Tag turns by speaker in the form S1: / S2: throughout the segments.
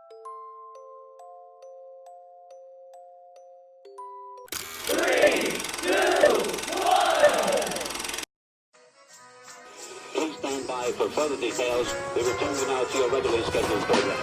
S1: Please stand by for further details. We return you now to your regularly scheduled program.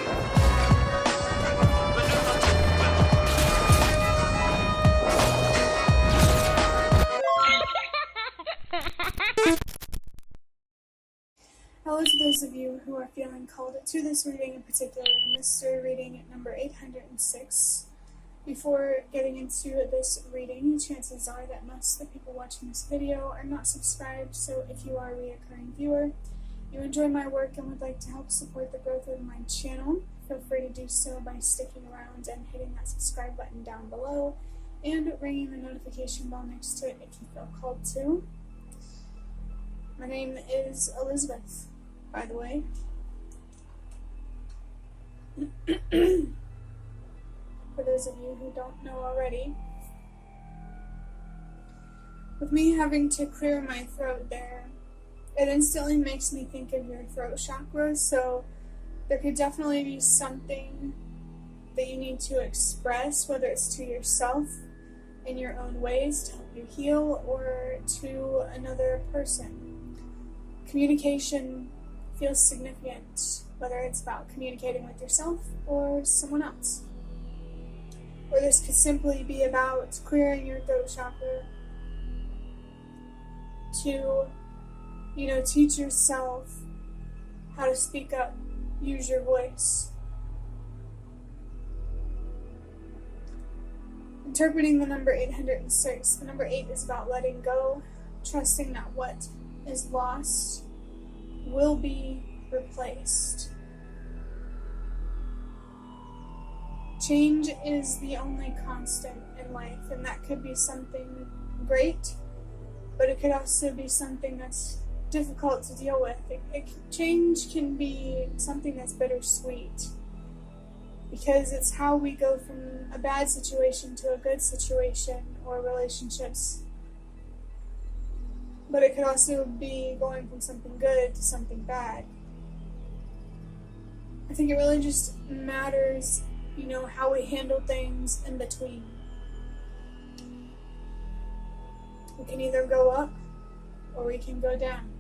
S2: Hello to those of you who are feeling called to this reading, in particular, mystery reading number 806. Before getting into this reading, chances are that most of the people watching this video are not subscribed, so if you are a reoccurring viewer, you enjoy my work and would like to help support the growth of my channel, feel free to do so by sticking around and hitting that subscribe button down below and ringing the notification bell next to it if you feel called to. My name is Elizabeth, by the way. For those of you who don't know already. With me having to clear my throat there, it instantly makes me think of your throat chakra, so there could definitely be something that you need to express, whether it's to yourself in your own ways to help you heal, or to another person. Communication feels significant, whether it's about communicating with yourself or someone else. Or this could simply be about clearing your throat chakra to, teach yourself how to speak up, use your voice. Interpreting the number 806, the number 8 is about letting go, trusting that what is lost will be replaced. Change is the only constant in life, and that could be something great, but it could also be something that's difficult to deal with. Change can be something that's bittersweet, because it's how we go from a bad situation to a good situation, or relationships. But it could also be going from something good to something bad. I think it really just matters, how we handle things in between. We can either go up or we can go down.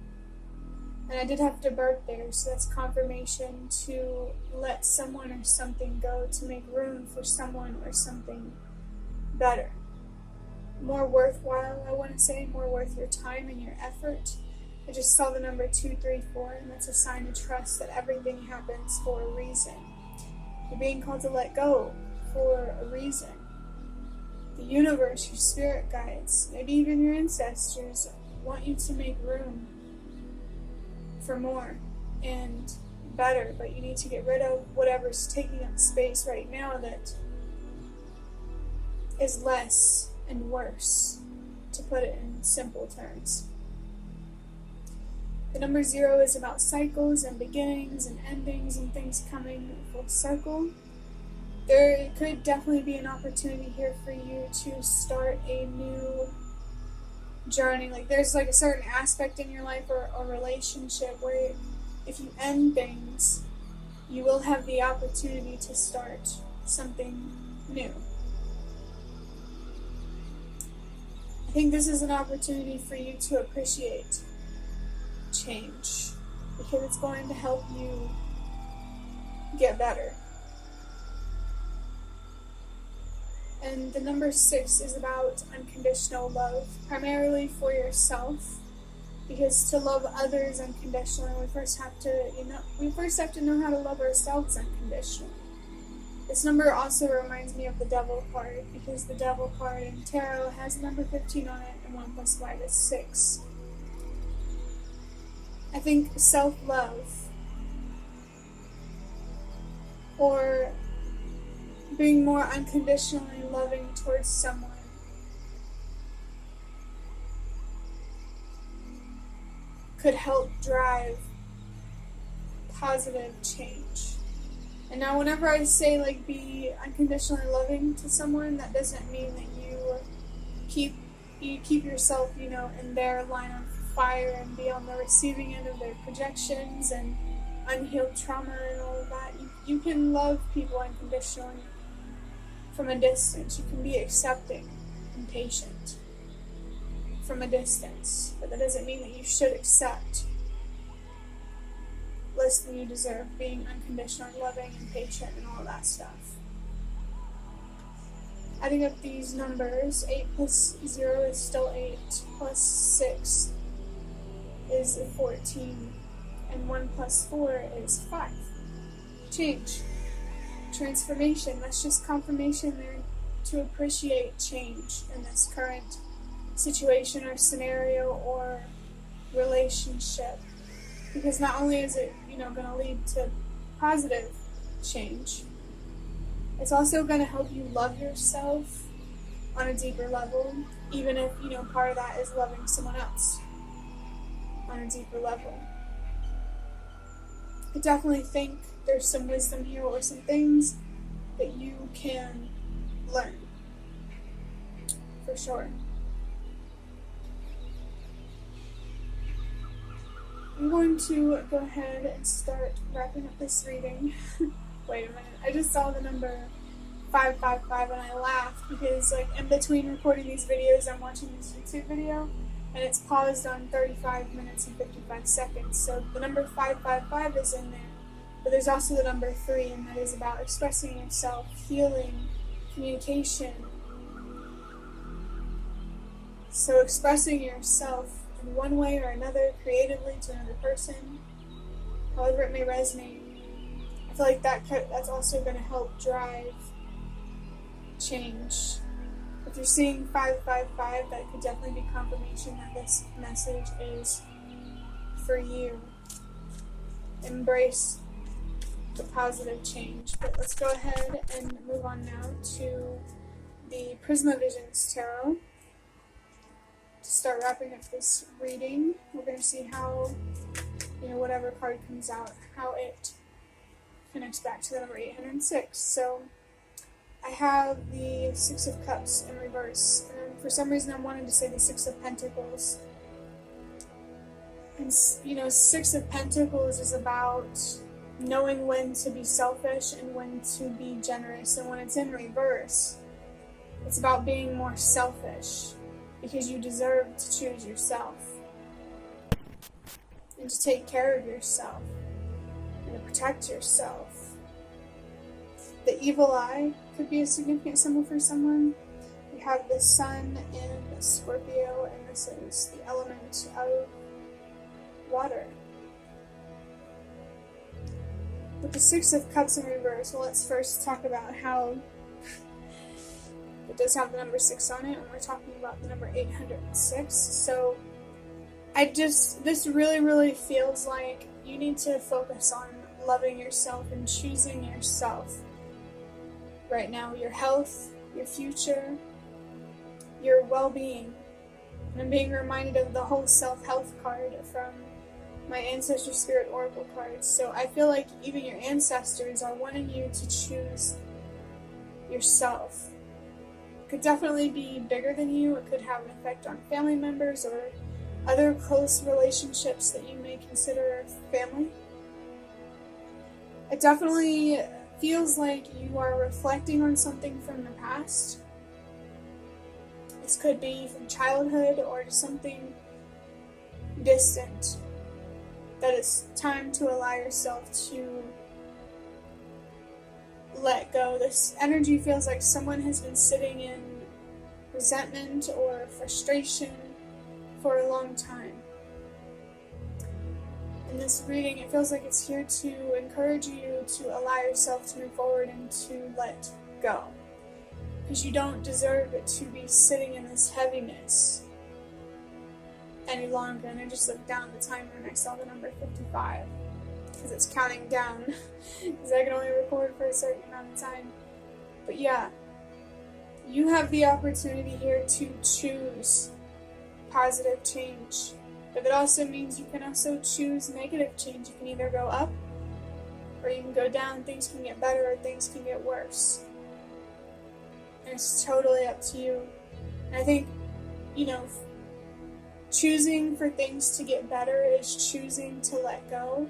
S2: And I did have to burp there, so that's confirmation to let someone or something go to make room for someone or something better. More worthwhile, I want to say, more worth your time and your effort. I just saw the number 234, and that's a sign of trust that everything happens for a reason. You're being called to let go for a reason. The universe, your spirit guides, maybe even your ancestors want you to make room for more and better, but you need to get rid of whatever's taking up space right now that is less and worse, to put it in simple terms. The number 0 is about cycles and beginnings and endings and things coming full circle. There could definitely be an opportunity here for you to start a new journey. There's a certain aspect in your life or relationship where if you end things, you will have the opportunity to start something new. I think this is an opportunity for you to appreciate change, because it's going to help you get better. And the number 6 is about unconditional love, primarily for yourself, because to love others unconditionally, we first have to know how to love ourselves unconditionally. This number also reminds me of the Devil card, because the Devil card in Tarot has the number 15 on it, and 1 + 5 is 6. I think self-love, or being more unconditionally loving towards someone, could help drive positive change. And now whenever I say be unconditionally loving to someone, that doesn't mean that you keep yourself, in their line of fire and be on the receiving end of their projections and unhealed trauma and all of that. You can love people unconditionally from a distance. You can be accepting and patient from a distance, but that doesn't mean that you should accept less than you deserve, being unconditionally loving and patient and all of that stuff. Adding up these numbers, 8 plus 0 is still 8, plus 6 is 14, and 1 plus 4 is 5. Change. Transformation. That's just confirmation there to appreciate change in this current situation or scenario or relationship. Because not only is it, going to lead to positive change, it's also going to help you love yourself on a deeper level, even if, part of that is loving someone else on a deeper level. I definitely think there's some wisdom here or some things that you can learn, for sure. I'm going to go ahead and start wrapping up this reading. Wait a minute, I just saw the number 555 and I laughed because in between recording these videos I'm watching this YouTube video and it's paused on 35 minutes and 55 seconds. So the number 555 is in there, but there's also the number 3, and that is about expressing yourself, healing, communication. So expressing yourself in one way or another, creatively to another person, however it may resonate. I feel like that's also going to help drive change. If you're seeing 555, that could definitely be confirmation that this message is for you. Embrace the positive change. But let's go ahead and move on now to the Prisma Visions Tarot. To start wrapping up this reading, we're going to see how, whatever card comes out, how it connects back to the number 806. So I have the 6 of Cups in reverse, and for some reason I'm wanting to say the 6 of Pentacles. And 6 of Pentacles is about knowing when to be selfish and when to be generous, and when it's in reverse, it's about being more selfish because you deserve to choose yourself and to take care of yourself and to protect yourself. The evil eye could be a significant symbol for someone. We have the sun in Scorpio, and this is the element of water. With the 6 of Cups in reverse, well, let's first talk about how it does have the number 6 on it, and we're talking about the number 806. So this really, really feels like you need to focus on loving yourself and choosing yourself right now. Your health, your future, your well-being. And I'm being reminded of the whole self-health card from my Ancestor Spirit Oracle cards. So I feel like even your ancestors are wanting you to choose yourself. It could definitely be bigger than you. It could have an effect on family members or other close relationships that you may consider family. It definitely feels like you are reflecting on something from the past. This could be from childhood or just something distant that it's time to allow yourself to let go. This energy feels like someone has been sitting in resentment or frustration for a long time. In this reading, it feels like it's here to encourage you to allow yourself to move forward and to let go. Because you don't deserve it to be sitting in this heaviness any longer. And I just looked down at the timer and I saw the number 55. Because it's counting down. Because I can only record for a certain amount of time. But yeah, you have the opportunity here to choose positive change. But it also means you can also choose negative change. You can either go up or you can go down. Things can get better or things can get worse. And it's totally up to you. And I think, choosing for things to get better is choosing to let go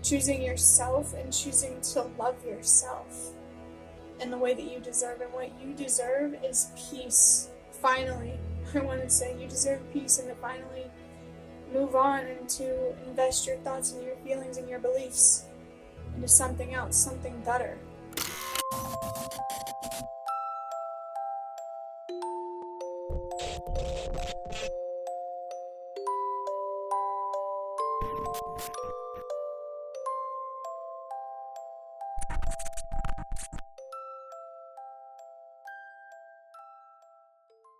S2: choosing yourself and choosing to love yourself in the way that you deserve. And what you deserve is peace. Finally, I want to say you deserve peace, and to finally move on and to invest your thoughts and your feelings and your beliefs into something else, something better.